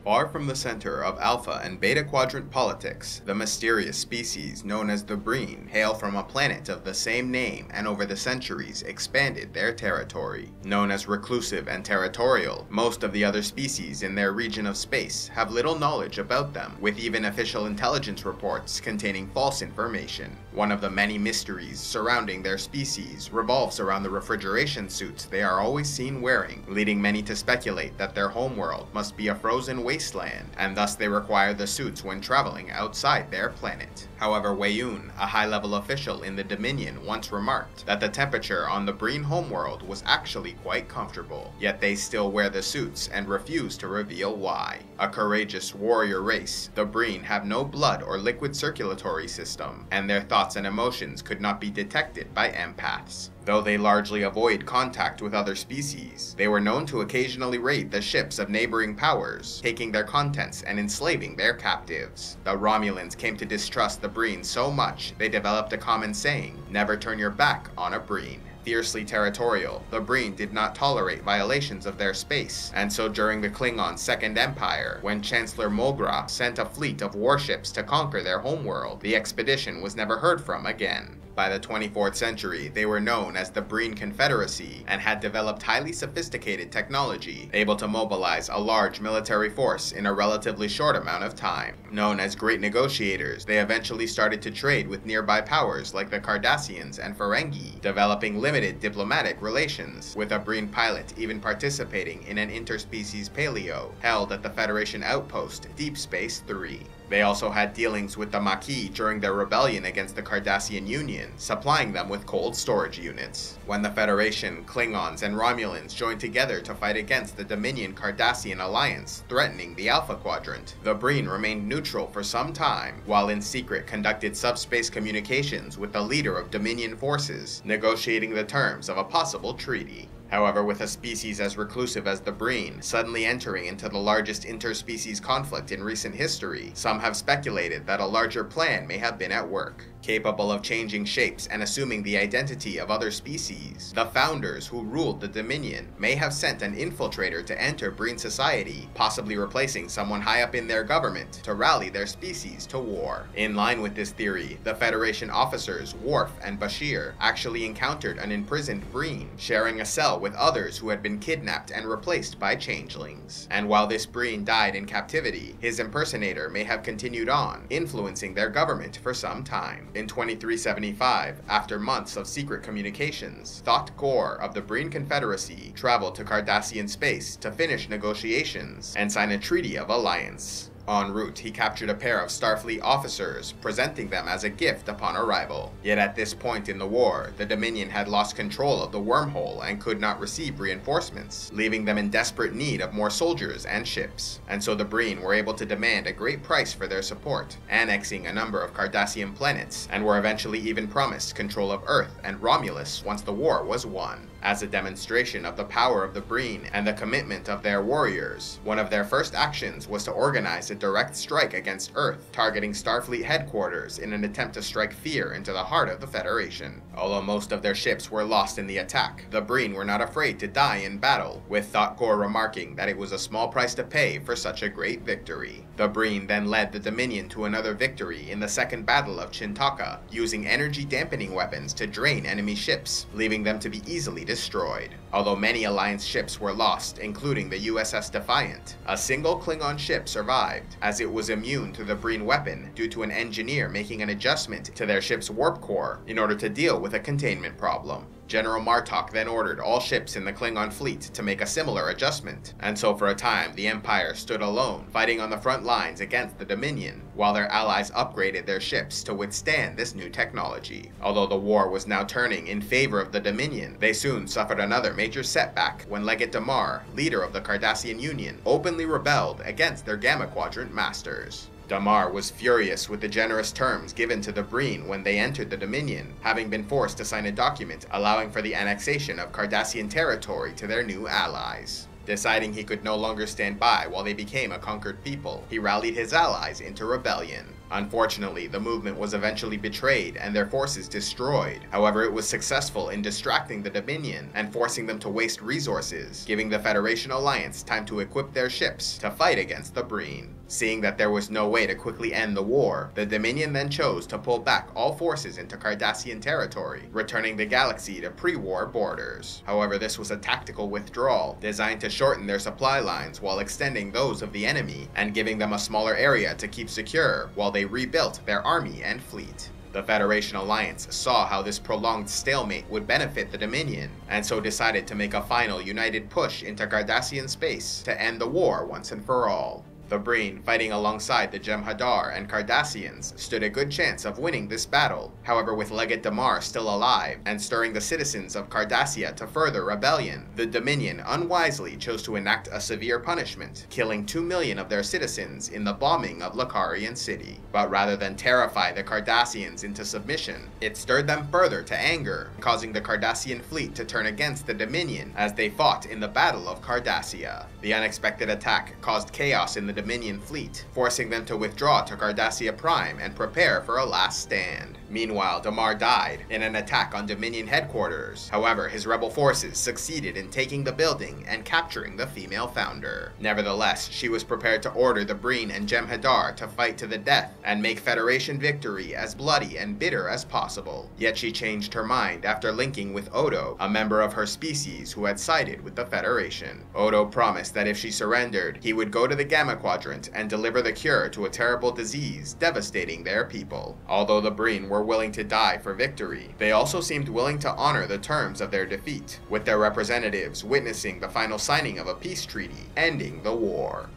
Far from the center of Alpha and Beta Quadrant politics, the mysterious species known as the Breen hail from a planet of the same name and over the centuries expanded their territory. Known as reclusive and territorial, most of the other species in their region of space have little knowledge about them, with even official intelligence reports containing false information. One of the many mysteries surrounding their species revolves around the refrigeration suits they are always seen wearing, leading many to speculate that their homeworld must be a frozen wasteland, and thus they require the suits when traveling outside their planet. However, Wei-Yun, a high-level official in the Dominion, once remarked that the temperature on the Breen homeworld was actually quite comfortable, yet they still wear the suits and refuse to reveal why. A courageous warrior race, the Breen have no blood or liquid circulatory system, and their thoughts and emotions could not be detected by empaths. Though they largely avoid contact with other species, they were known to occasionally raid the ships of neighboring powers, taking their contents and enslaving their captives. The Romulans came to distrust the Breen so much, they developed a common saying, "Never turn your back on a Breen." Fiercely territorial, the Breen did not tolerate violations of their space, and so during the Klingon Second Empire, when Chancellor mow'gra sent a fleet of warships to conquer their homeworld, the expedition was never heard from again. By the 24th century, they were known as the Breen Confederacy and had developed highly sophisticated technology, able to mobilize a large military force in a relatively short amount of time. Known as great negotiators, they eventually started to trade with nearby powers like the Cardassians and Ferengi, developing limited diplomatic relations, with a Breen pilot even participating in an interspecies paleo held at the Federation outpost Deep Space 3. They also had dealings with the Maquis during their rebellion against the Cardassian Union, supplying them with cold storage units. When the Federation, Klingons, and Romulans joined together to fight against the Dominion-Cardassian alliance, threatening the Alpha Quadrant, the Breen remained neutral for some time, while in secret conducted subspace communications with the leader of Dominion forces, negotiating the terms of a possible treaty. However, with a species as reclusive as the Breen suddenly entering into the largest interspecies conflict in recent history, some have speculated that a larger plan may have been at work. Capable of changing shapes and assuming the identity of other species, the founders who ruled the Dominion may have sent an infiltrator to enter Breen society, possibly replacing someone high up in their government, to rally their species to war. In line with this theory, the Federation officers Worf and Bashir actually encountered an imprisoned Breen, sharing a cell with others who had been kidnapped and replaced by changelings. And while this Breen died in captivity, his impersonator may have continued on, influencing their government for some time. In 2375, after months of secret communications, Thot Gore of the Breen Confederacy traveled to Cardassian space to finish negotiations and sign a treaty of alliance. En route, he captured a pair of Starfleet officers, presenting them as a gift upon arrival. Yet at this point in the war, the Dominion had lost control of the wormhole and could not receive reinforcements, leaving them in desperate need of more soldiers and ships. And so the Breen were able to demand a great price for their support, annexing a number of Cardassian planets, and were eventually even promised control of Earth and Romulus once the war was won. As a demonstration of the power of the Breen and the commitment of their warriors, one of their first actions was to organize a direct strike against Earth, targeting Starfleet headquarters in an attempt to strike fear into the heart of the Federation. Although most of their ships were lost in the attack, the Breen were not afraid to die in battle, with Thot Gore remarking that it was a small price to pay for such a great victory. The Breen then led the Dominion to another victory in the Second Battle of Chintaka, using energy-dampening weapons to drain enemy ships, leaving them to be easily destroyed. Although many Alliance ships were lost, including the USS Defiant, a single Klingon ship survived, as it was immune to the Breen weapon due to an engineer making an adjustment to their ship's warp core in order to deal with a containment problem. General Martok then ordered all ships in the Klingon fleet to make a similar adjustment, and so for a time the Empire stood alone, fighting on the front lines against the Dominion, while their allies upgraded their ships to withstand this new technology. Although the war was now turning in favor of the Dominion, they soon suffered another major setback when Legate Damar, leader of the Cardassian Union, openly rebelled against their Gamma Quadrant masters. Damar was furious with the generous terms given to the Breen when they entered the Dominion, having been forced to sign a document allowing for the annexation of Cardassian territory to their new allies. Deciding he could no longer stand by while they became a conquered people, he rallied his allies into rebellion. Unfortunately, the movement was eventually betrayed and their forces destroyed. However, it was successful in distracting the Dominion and forcing them to waste resources, giving the Federation Alliance time to equip their ships to fight against the Breen. Seeing that there was no way to quickly end the war, the Dominion then chose to pull back all forces into Cardassian territory, returning the galaxy to pre-war borders. However, this was a tactical withdrawal designed to shorten their supply lines while extending those of the enemy and giving them a smaller area to keep secure while they rebuilt their army and fleet. The Federation Alliance saw how this prolonged stalemate would benefit the Dominion, and so decided to make a final united push into Cardassian space to end the war once and for all. The Breen, fighting alongside the Jem'Hadar and Cardassians, stood a good chance of winning this battle. However, with Legate Damar still alive and stirring the citizens of Cardassia to further rebellion, the Dominion unwisely chose to enact a severe punishment, killing 2 million of their citizens in the bombing of Lakarian City. But rather than terrify the Cardassians into submission, it stirred them further to anger, causing the Cardassian fleet to turn against the Dominion as they fought in the Battle of Cardassia. The unexpected attack caused chaos in the Dominion fleet, forcing them to withdraw to Cardassia Prime and prepare for a last stand. Meanwhile, Damar died in an attack on Dominion headquarters. However, his rebel forces succeeded in taking the building and capturing the female founder. Nevertheless, she was prepared to order the Breen and Jem'Hadar to fight to the death and make Federation victory as bloody and bitter as possible. Yet she changed her mind after linking with Odo, a member of her species who had sided with the Federation. Odo promised that if she surrendered, he would go to the Gamma Quadrant and deliver the cure to a terrible disease devastating their people. Although the Breen were willing to die for victory, they also seemed willing to honor the terms of their defeat, with their representatives witnessing the final signing of a peace treaty, ending the war.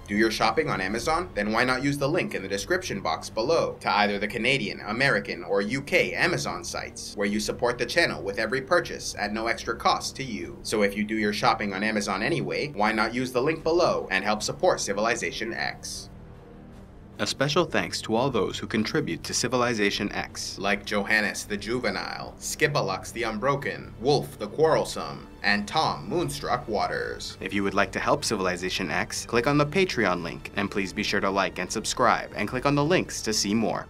Do your shopping on Amazon? Then why not use the link in the description box below to either the Canadian, American, or UK Amazon sites, where you support the channel with every purchase at no extra cost to you. So if you do your shopping on Amazon anyway, why not use the link below and help support CivilizationEx? A special thanks to all those who contribute to CivilizationEx, like Johannes the Juvenile, Skipalux the Unbroken, Wolf the Quarrelsome, and Tom Moonstruck Waters. If you would like to help CivilizationEx, click on the Patreon link, and please be sure to like and subscribe, and click on the links to see more.